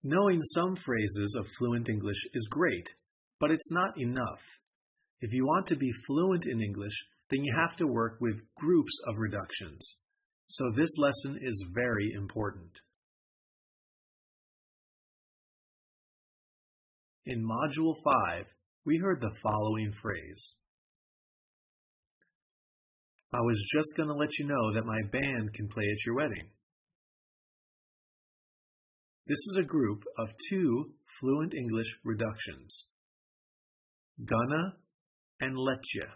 Knowing some phrases of fluent English is great, but it's not enough. If you want to be fluent in English, then you have to work with groups of reductions. So this lesson is very important. In Module 5, we heard the following phrase. I was just going to let you know that my band can play at your wedding. This is a group of two fluent English reductions. Gonna and letcha.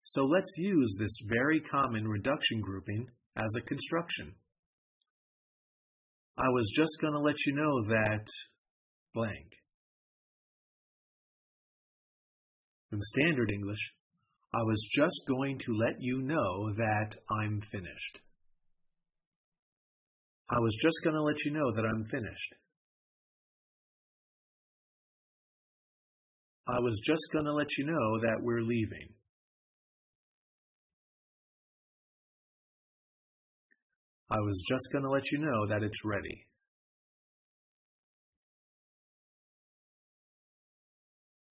So let's use this very common reduction grouping as a construction. I was just going to let you know that blank. In Standard English, I was just going to let you know that I'm finished. I was just going to let you know that I'm finished. I was just going to let you know that we're leaving. I was just going to let you know that it's ready.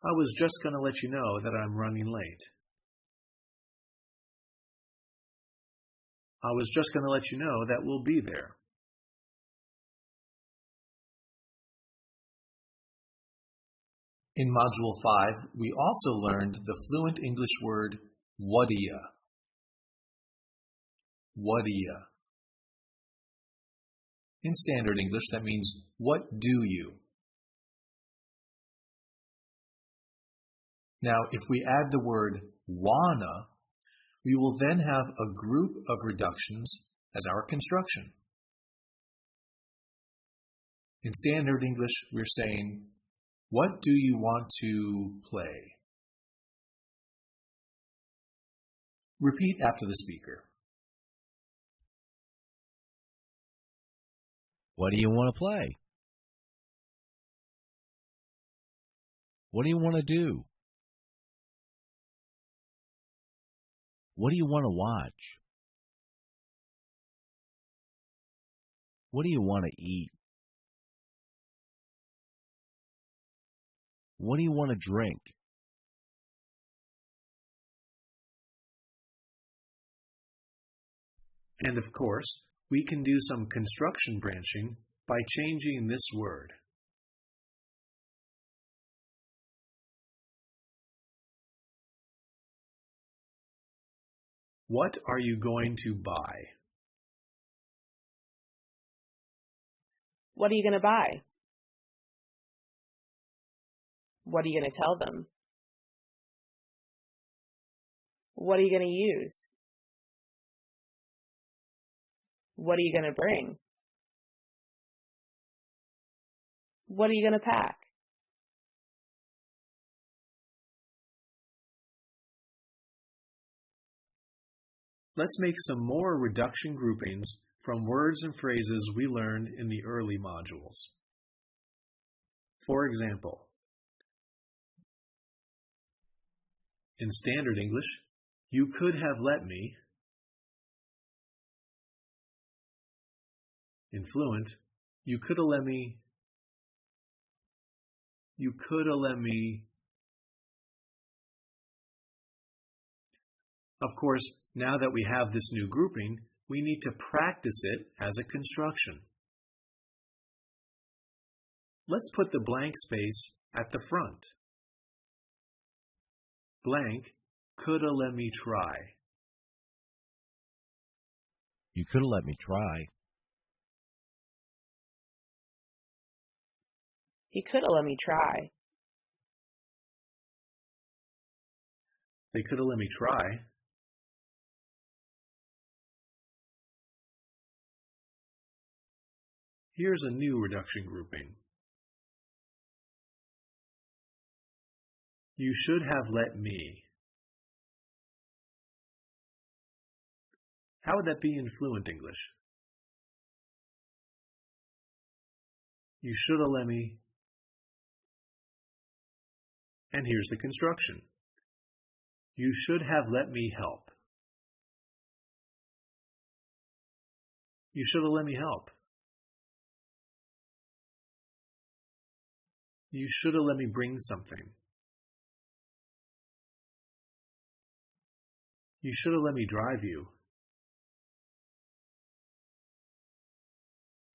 I was just going to let you know that I'm running late. I was just going to let you know that we'll be there. In Module 5, we also learned the fluent English word what'ya. What'ya. In Standard English, that means, what do you? Now, if we add the word wanna, we will then have a group of reductions as our construction. In Standard English, we're saying, what do you want to play? Repeat after the speaker. What do you want to play? What do you want to do? What do you want to watch? What do you want to eat? What do you want to drink? And of course, we can do some construction branching by changing this word. What are you going to buy? What are you going to buy? What are you going to tell them? What are you going to use? What are you going to bring? What are you going to pack? Let's make some more reduction groupings from words and phrases we learned in the early modules. For example, in Standard English, you could have let me. In Fluent, you could have let me. You could have let me. Of course, now that we have this new grouping, we need to practice it as a construction. Let's put the blank space at the front. Blank coulda let me try. You could have let me try. He could have let me try. They coulda let me try. Here's a new reduction grouping. You should have let me. How would that be in Fluent English? You should have let me. And here's the construction. You should have let me help. You should have let me help. You should have let me bring something. You should have let me drive you.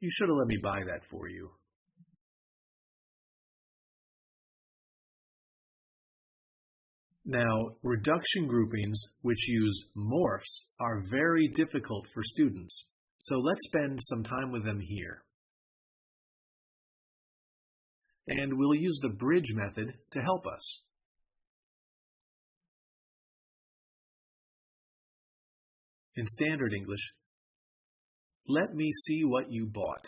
You should have let me buy that for you. Now, reduction groupings which use morphs are very difficult for students, so let's spend some time with them here. And we'll use the bridge method to help us. In Standard English, let me see what you bought.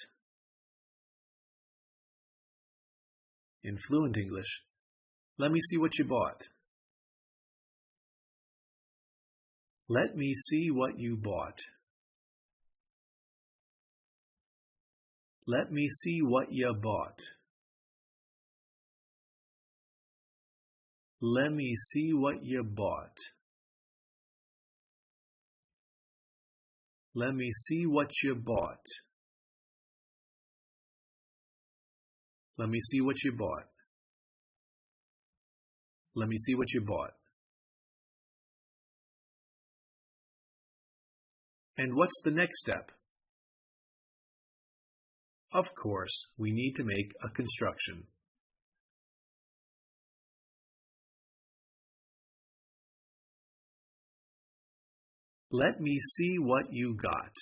In Fluent English, let me see what you bought. Let me see what you bought. Let me see what you bought. Let me see what you bought. Let me see what you bought. Let me see what you bought. Let me see what you bought. And what's the next step? Of course, we need to make a construction. Let me see what you got.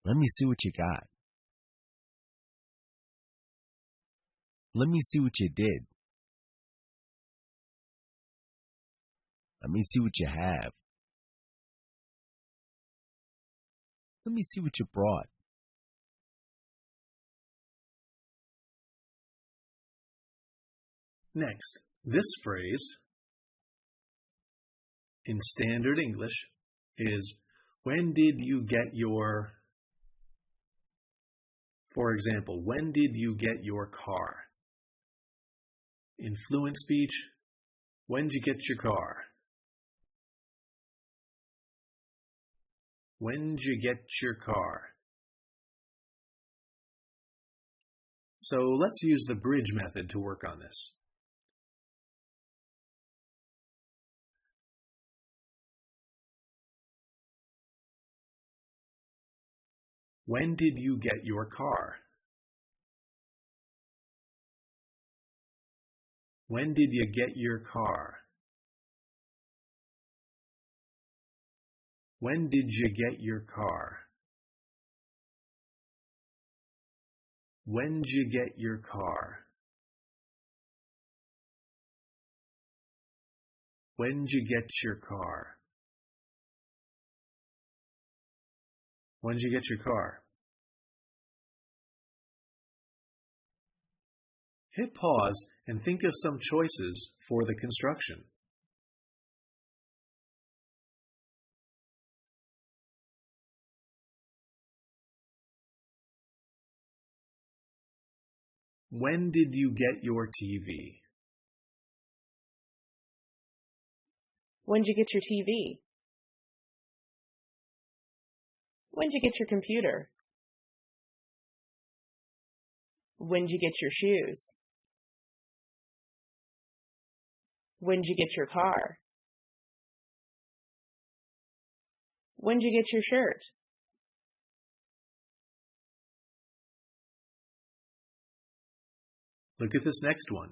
Let me see what you got. Let me see what you did. Let me see what you have. Let me see what you brought. Next, this phrase in Standard English is, when did you get your, for example, when did you get your car? In Fluent speech, when did you get your car? When did you get your car? So let's use the bridge method to work on this. When did you get your car? When did you get your car? When did you get your car? When did you get your car? When did you get your car? When did you get your car? Hit pause and think of some choices for the construction. When did you get your TV? When did you get your TV? When did you get your computer? When did you get your shoes? When did you get your car? When did you get your shirt? Look at this next one.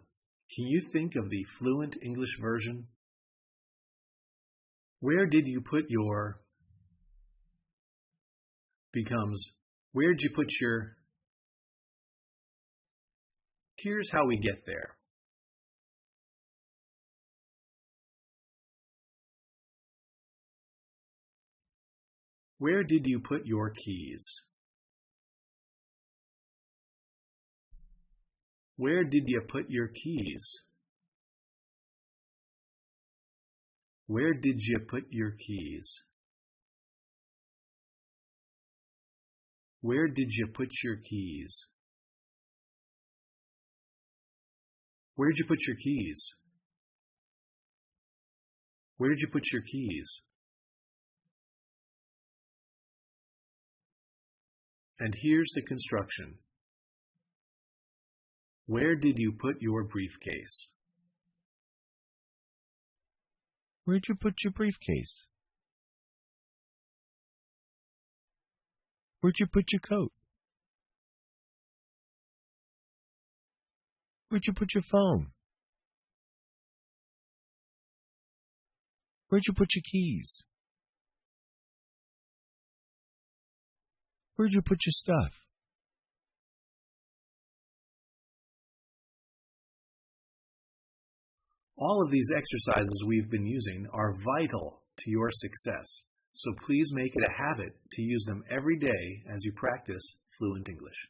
Can you think of the Fluent English version? Where did you put your becomes, where did you put your? Here's how we get there. Where did you put your keys? Where did you put your keys? Where did you put your keys? Where did you put your keys? Where did you put your keys? Where did you put your keys? And here's the construction. Where did you put your briefcase? Where'd you put your briefcase? Where'd you put your coat? Where'd you put your phone? Where'd you put your keys? Where'd you put your stuff? All of these exercises we've been using are vital to your success, so please make it a habit to use them every day as you practice fluent English.